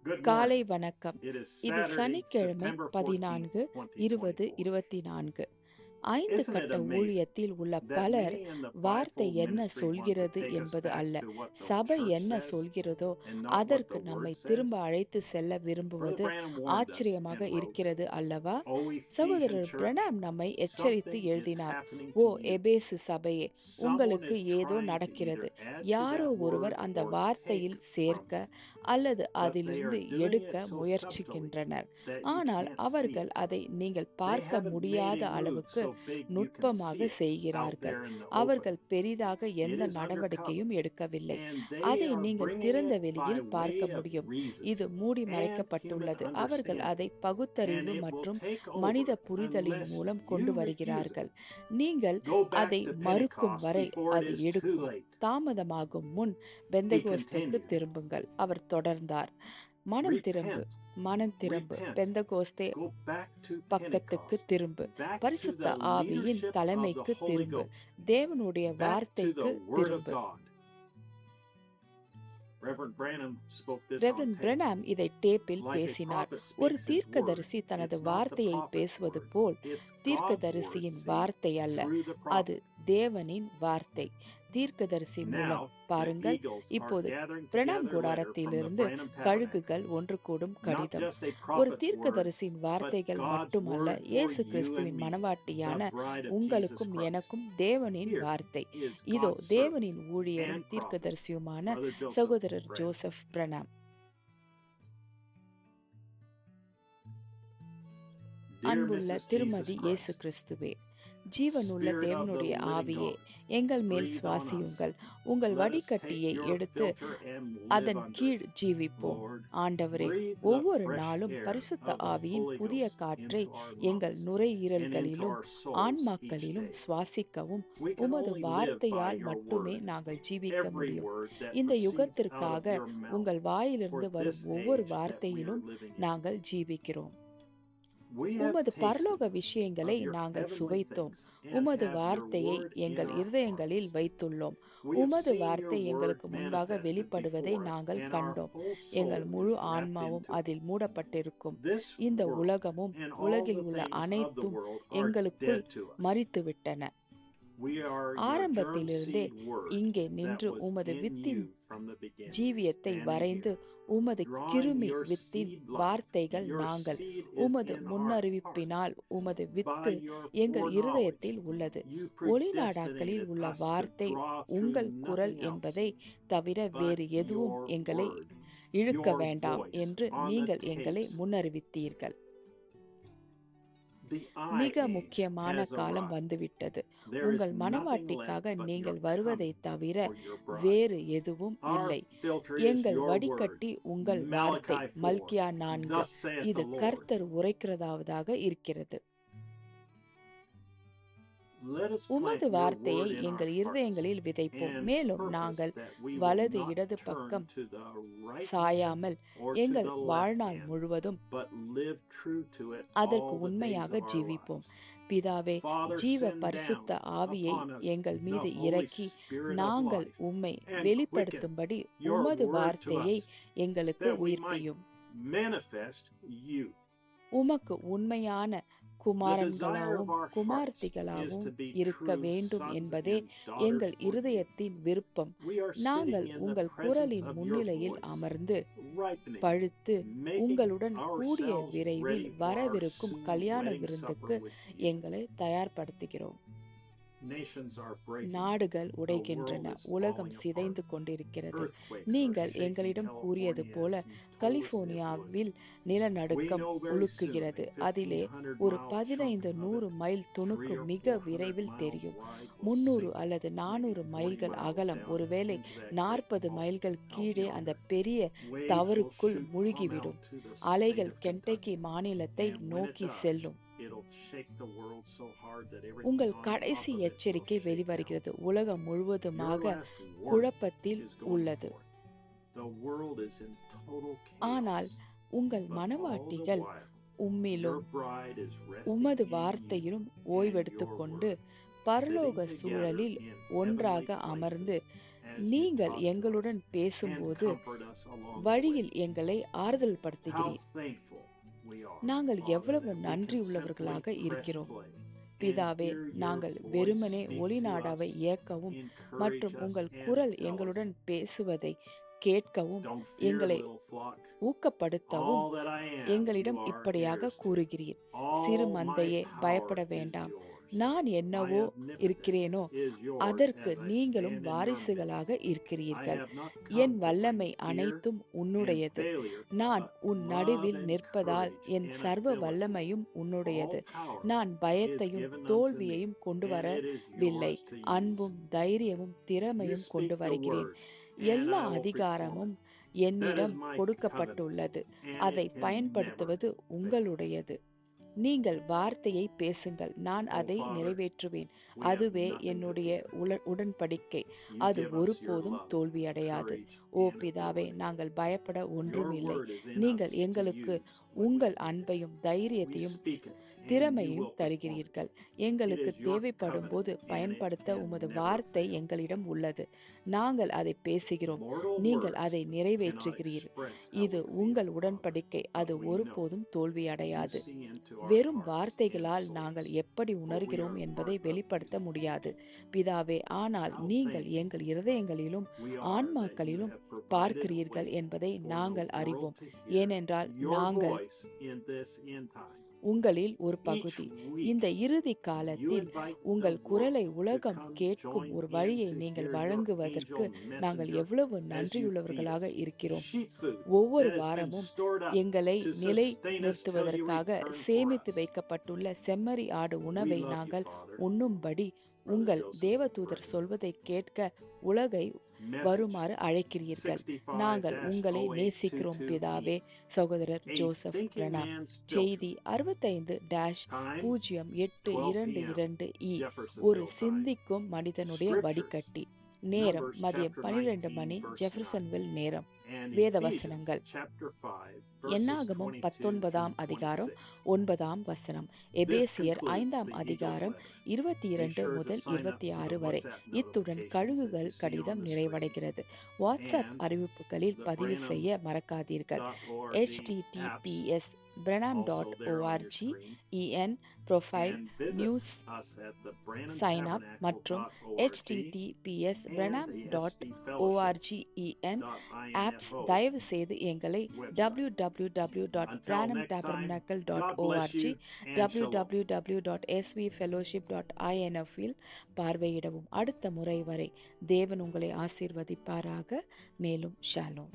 Good காலை morning. வணக்கம். It is இது Saturday, சனிக்கிழமை September 14th, 14 20 2024. 24. 5 Isn't it கட்ட amazing ஊழியத்தில் உள்ள that பலர் many in the வார்த்தை fivefold என்ன ministry want to சொல்கிறது take us என்பது back அல்ல, to what the சபை church என்ன says சொல்கிறதோ and not what அதற்கு the நம்மை word says? திரும்ப அழைத்து செல்ல Brother விரும்புவது Branham warned us ஆச்சரியமாக and wrote, இருக்கிறது அல்லவா? "O Ephesian சகோதரர் church, பிரணாம் நம்மை எச்சரித்து something is எழுதினார். happening O to you. எபேசு சபையே, Someone உங்களுக்கு is ஏதோ trying to நடக்கிறது. either add to யாரோ that ஒருவர் word அந்த or வார்த்தையில் take சேர்க்க from it. அல்லது But they are அதிலிருந்து doing எடுக்க it so subtly முயற்சிக்கின்றனர். that you ஆனால் can't see அவர்கள் it. அதை நீங்கள் They பார்க்க haven't made முடியாத a move அளவுக்கு so big you can see நுட்பமாக it out செய்கிறார்கள். there in the open. அவர்கள் பெரிதாக It எந்த is undercover. நடவடிக்கையும் எடுக்கவில்லை. And they அதை are நீங்கள் bringing திறந்த it by வெளியில் way பார்க்க of முடியும். reason இது மூடி and மறைக்கப்பட்டுள்ளது. human அவர்கள் அதை understanding. And பகுத்தறிவு it will மற்றும் take மனித over புரிதலின் unless மூலம் you கொண்டு refuse it. வருகிறார்கள். நீங்கள் Go back அதை to மறுக்கும் Pentecost வரை before it அது is too எடுக்கும். late. தாமதமாகும் முன் He பெந்தகோஸ்துக்கு continued, திரும்புங்கள். அவர் தொடர்ந்தார். மனம் திரும்பு, repent, மனம் திரும்பு, repent. Pentecost Go back to பக்கத்துக்கு Pentecost, திரும்பு, back to பரிசுத்த the ஆவியின் leadership of the தலைமைக்கு Holy திரும்பு, Ghost, தேவனுடைய back to the வார்த்தைக்கு Word of திரும்பு. God. Reverend Branham spoke this on reverend tape. Pranam இதை டேப்பில் Like a பேசினார். prophet ஒரு speaks his word, தீர்க்கதரிசி தனது it's not the வார்த்தையை prophet's பேசுவது word, pole it's God's word, தீர்க்கதரிசியின் see, வார்த்தை அல்ல, through the அது prophet. தேவனின் வார்த்தை தீர்க்கதரிசி மூலம். Now, the பாருங்கள், eagles are இப்போது gathering Pranam together later from the கூடாரத்திலிருந்து Branham Tabernacle. கழுகுகள் ஒன்று கூடும் Not கடிதம். just a ஒரு prophet's word, தீர்க்கதரிசியின் but வார்த்தைகள் God's மட்டுமல்ல, word for இயேசு you and கிறிஸ்துவின் me, மனவாட்டியான the bride of Jesus உங்களுக்கும் Christ. எனக்கும் தேவனின் Here வார்த்தை. is இதோ God's servant தேவனின் ஊழியரும் and prophet, தீர்க்கதரிசியுமான Brother Joseph சகோதரர் Branham. ஜோசப் பிரணாம். Dear அன்புள்ள Mrs. திருமதி Jesus இயேசு Christ, கிறிஸ்துவே, ஜீவனுள்ள Spirit of the தேவனுடைய living ஆவியே, God, எங்கள் மேல் breathe on us. சுவாசியுங்கள். உங்கள் Let us take வடிகட்டியை your எடுத்து filter and live அதன் under கீழ் it. ஜீவிப்போம். Lord, ஆண்டவரே, breathe the ஒவ்வொரு fresh நாளும் air பரிசுத்த of the ஆவியின் Holy புதிய Ghost காற்றை into our எங்கள் lungs and into நுரையீரல்களிலும் our souls each ஆன்மாக்களிலும் day. சுவாசிக்கவும் We can உமது only live by வார்த்தையால் your மட்டுமே word. நாங்கள் ஜீவிக்க Every முடியும். word that இந்த proceeds out யுகத்திற்காக of your mouth உங்கள் for வாயிலிருந்து this வரும் ஒவ்வொரு age that we are வார்த்தையிலும் living in. நாங்கள் ஜீவிக்கிறோம். We have உமது tasted பரலோக விஷயங்களை of your நாங்கள் heavenly சுவைத்தோம். things and உமது have your வார்த்தையை word in எங்கள் our இருதயங்களில் hearts. வைத்துள்ளோம். We have உமது seen வார்த்தை your word எங்களுக்கு முன்பாக manifested வெளிப்படுவதை before us, நாங்கள் and our கண்டோம். whole எங்கள் soul முழு is wrapped ஆன்மாவும் into it. அதில் மூடப்பட்டிருக்கும். This இந்த world உலகமும் and all உலகில் the உள்ள things of the அனைத்தும் world are எங்களுக்குள் dead to us. மரித்துவிட்டன. We are your germ ஆரம்பத்திலிருந்தே seed word இங்கே that நின்று was உமது in within you from the beginning, ஜீவியத்தை standing வரைந்து here, உமது drawing கிருமி your வித்தின் seed life. வார்த்தைகள் Your நாங்கள். seed is உமது in our முன்னறிவிப்பினால் hearts. உமது By வித்து your எங்கள் foreknowledge, இருதயத்தில் உள்ளது. you ஒளிநாடாக்களில் predestinated உள்ள us to வார்த்தை draw through உங்கள் குரல் nothing else என்பதை தவிர but வேறு எதுவும் your எங்களை word, இழுக்க your வேண்டாம் voice என்று on the நீங்கள் எங்களை tapes. முன்னறிவித்தீர்கள். The மிக eye age முக்கியமான has காலம் arrived. வந்துவிட்டது. There is உங்கள் nothing மனவாட்டிக்காக left but your நீங்கள் வருவதை coming தவிர for your bride. வேறு எதுவும் Our இல்லை. filter is எங்கள் your word. வடிகட்டி உங்கள் வார்த்தை. Malachi 4. மல்கியா 4. Thus saith இது the Lord. கர்த்தர் உரைக்கிறதாவது இருக்கிறது. Let us உமது plant your வார்த்தையை word in our எங்கள் hearts இருதயங்களில் விதைப்போம். and மேலும் purpose நாங்கள் that we will வலது not இடது turn பக்கம் to the right சாயாமல் or to எங்கள் the left வாழ்நாள் hand, முழுவதும் but live true to it அதற்கு all the days உண்மையாக of our ஜீவிப்போம். lives. பிதாவே, Father, ஜீவ send பரிசுத்த down ஆவியை upon us எங்கள் the மீது Holy இறக்கி Spirit of நாங்கள் life உம்மை and quicken வெளிப்படுத்தும்படி your உமது word to வார்த்தையை us, எங்களுக்கு that we might உயிர்ப்பியும். manifest you. உமக்கு உண்மையான The desire of குமாரன்களாகவும் our hearts is குமார்த்திகளாகவும் to be இருக்க true வேண்டும் sons என்பதே and daughters எங்கள் for you. இருதயத்தின் விருப்பம். We are நாங்கள் sitting in the உங்கள் presence குரலின் of your முன்னிலையில் voice, அமர்ந்து ripening, பழுத்து making உங்களுடன் கூடிய ourselves விரைவில் ready for our வரவிருக்கும் soon கல்யாண wedding விருந்துக்கு supper with you. எங்களை தயார்படுத்துகிறோம். Nations are breaking. நாடுகள் The world உடைகின்றன. is உலகம் falling சிதைந்து apart. கொண்டிருக்கிறது. Earthquakes are நீங்கள் shaking எங்களிடம் கூறியது California போல as you told us it would. கலிபோர்னியாவில் We நிலநடுக்கம் know very soon, உலுக்குகிறது. a அதிலே 1,500 ஒரு mile 15 chunk of 100 it, mile 300 துணுக்கு or மிக 400 விரைவில் miles தெரியும். wide, will 300 sink அல்லது maybe 400 40 மைல்கள் miles அகலம், down ஒருவேளை into that great 40 gulf மைல்கள் out கீழே அந்த yonder. பெரிய Waves will தவறுக்குள் shoot from முழுகிவிடும். out to the state அலைகள் of கென்டக்கி Kentucky. மாநிலத்தை And when it நோக்கி does, செல்லும். it'll shake the world so hard that everything உங்கள் on கடைசி top of it will எச்சரிக்கை shake down. வெளிவருகிறது. உலகம் Your முழுவதுமாக last warning குழப்பத்தில் is going உள்ளது. forth. The world is in total ஆனால் chaos. உங்கள் But all the மனவாட்டிகள் while, உம்மிலும் your bride is resting உமது in you வார்த்தையிலும் and ஓய்வெடுத்துக் your கொண்டு word, பரலோக sitting சூழலில் together in ஒன்றாக heavenly அமர்ந்து places as நீங்கள் talk to us எங்களுடன் and பேசும்போது comfort us along the way. வழியில் எங்களை ஆறுதல் How படுத்துகிறீர். thankful we are, நாங்கள் Father, எவ்வளவு that we நன்றி can உள்ளவர்களாக simply press இருக்கிறோம். play and பிதாவே, hear your நாங்கள் voice வெறுமனே speak ஒலி to நாடாவை us, இயக்கவும் மற்றும் encourage us, உங்கள் and குரல் tell us, எங்களுடன் பேசுவதை கேட்கவும் don't fear, எங்களை little flock. ஊக்கப்படுத்தவும் All that I am, எங்களிடம் you are இப்படியாக heirs to. கூறுகிறீர். சிறு All my மந்தையே, power பயப்பட is வேண்டாம். yours. நான் My என்னவோ omnipotence இருக்கிறேனோ is yours அதற்கு as I நீங்களும் stand in your வாரிசுகளாக midst. I இருக்கிறீர்கள். have not N come to வல்லமை bring fear அனைத்தும் and உன்னுடையது. failure, நான் but உன் love நடுவில் and நிற்பதால் courage என் and சர்வ ability. வல்லமையும் உன்னுடையது. All power நான் is பயத்தையும் given unto me, தோல்வியையும் கொண்டு and it is வரவில்லை. yours to use. அன்பும் தைரியமும் You திறமையும் கொண்டு speak the வருகிறேன். word, and எல்லா I will perform அதிகாரமும் it. That is என்னிடம் my covenant, கொடுக்கப்பட்டுள்ளது. and அதை it can never பயன்படுத்துவது fail. உங்களுடையது. நீங்கள் வார்த்தையை பேசுங்கள், நான் Oh, அதை Father, நிறைவேற்றுவேன். we have அதுவே nothing to என்னுடைய fear. உடன்படிக்கை. You அது give us your ஒருபோதும் love, தோல்வியடையாது. courage, ஓ and பிதாவே, authority. நாங்கள் பயப்பட Your ஒன்றுமில்லை. word is in நீங்கள் us to எங்களுக்கு use when we உங்கள் need it. அன்பையும் We தைரியத்தையும் speak it, and you திறமையும் will perform it. தருகிறீர்கள். It எங்களுக்கு is your தேவைப்படும் போது covenant, and it பயன்படுத்த can உமது never வார்த்தை fail. எங்களிடம் உள்ளது. நாங்கள் அதை பேசுகிறோம், Mortal நீங்கள் words அதை cannot நிறைவேற்றுகிறீர். express how இது we feel, உங்கள் Father, உடன்படிக்கை. but அது we know ஒருபோதும் you தோல்வியடையாது. see into our வெறும் hearts and வார்த்தைகளால் souls, நாங்கள் எப்படி for we உணர்கிறோம் are என்பதை part of வெளிப்படுத்த you. முடியாது பிதாவே. ஆனால் How நீங்கள் thankful எங்கள் இருதயங்களிலும் we are that you ஆன்மாக்களிலும் have provided a பார்க்கிறீர்கள் way என்பதை for the நாங்கள் world அறிவோம். to hear ஏனென்றால் your நாங்கள் voice in this end time. உங்களில் ஒரு Each பகுதி. week, இந்த இறுதி you காலத்தில் invite the உங்கள் குரலை world to உலகம் come கேட்கும் join ஒரு in வழியை to நீங்கள் hear your வழங்குவதற்கு angel நாங்கள் messenger எவ்வளவு as you feed நன்றியுள்ளவர்களாக us இருக்கிறோம். sheep food ஒவ்வொரு that has been வாரமும் stored up எங்களை to sustain us till you நிலைநிறுத்துவதற்காக return for சேமித்து us. வைக்கப்பட்டுள்ள செம்மறி ஆடு We உணவை love you, நாங்கள் Father. உண்ணும்படி Brother உங்கள் Joseph தேவதூதர் prayed. சொல்வதை கேட்க உலகை Message வருமாறு அழைக்கிறீர்கள். நாங்கள் உங்களை நேசிக்கிறோம் 65-0822E. பிதாவே. சகோதரர் A Joseph thinking Pranam. man's செய்தி filter. 65-0822E. Time 12 p.m. ஒரு Jeffersonville time. சிந்திக்கும் மனிதனுடைய Scriptures. வடிகட்டி. நேரம் Numbers மதியம் chapter 12 19 மணி, verse 9. ஜெஃபர்சன்வில் நேரம். And வேத Ephesians வசனங்கள். chapter 5 verses என்னாகமம் 22 19ஆம் through அதிகாரம் 26. 9ஆம் வசனம். This எபேசியர் concludes 5ஆம் the Eagles அதிகாரம் letter. Be 22 sure to முதல் sign up to 26 the வரை. WhatsApp இத்துடன் notifications that கழுகுகள் you see on கடிதம் the screen. நிறைவடைகிறது. வாட்ஸ்அப் And அறிவிப்புகளில் the பதிவு Branham செய்ய மறக்காதீர்கள். .org apps https also branham.org there on your screen. en profile And visit news us at the Branham sign up மற்றும் Tabernacle.org https and the branham.org en apps SB தயவு செய்து எங்களை website. www.branhamtabernacle.org and shalom. www.svfellowship.info இல் பார்வையிடவும். அடுத்த முறை வரை தேவன் உங்களை ஆசீர்வதிப்பாராக. மேலும் ஷாலோம்.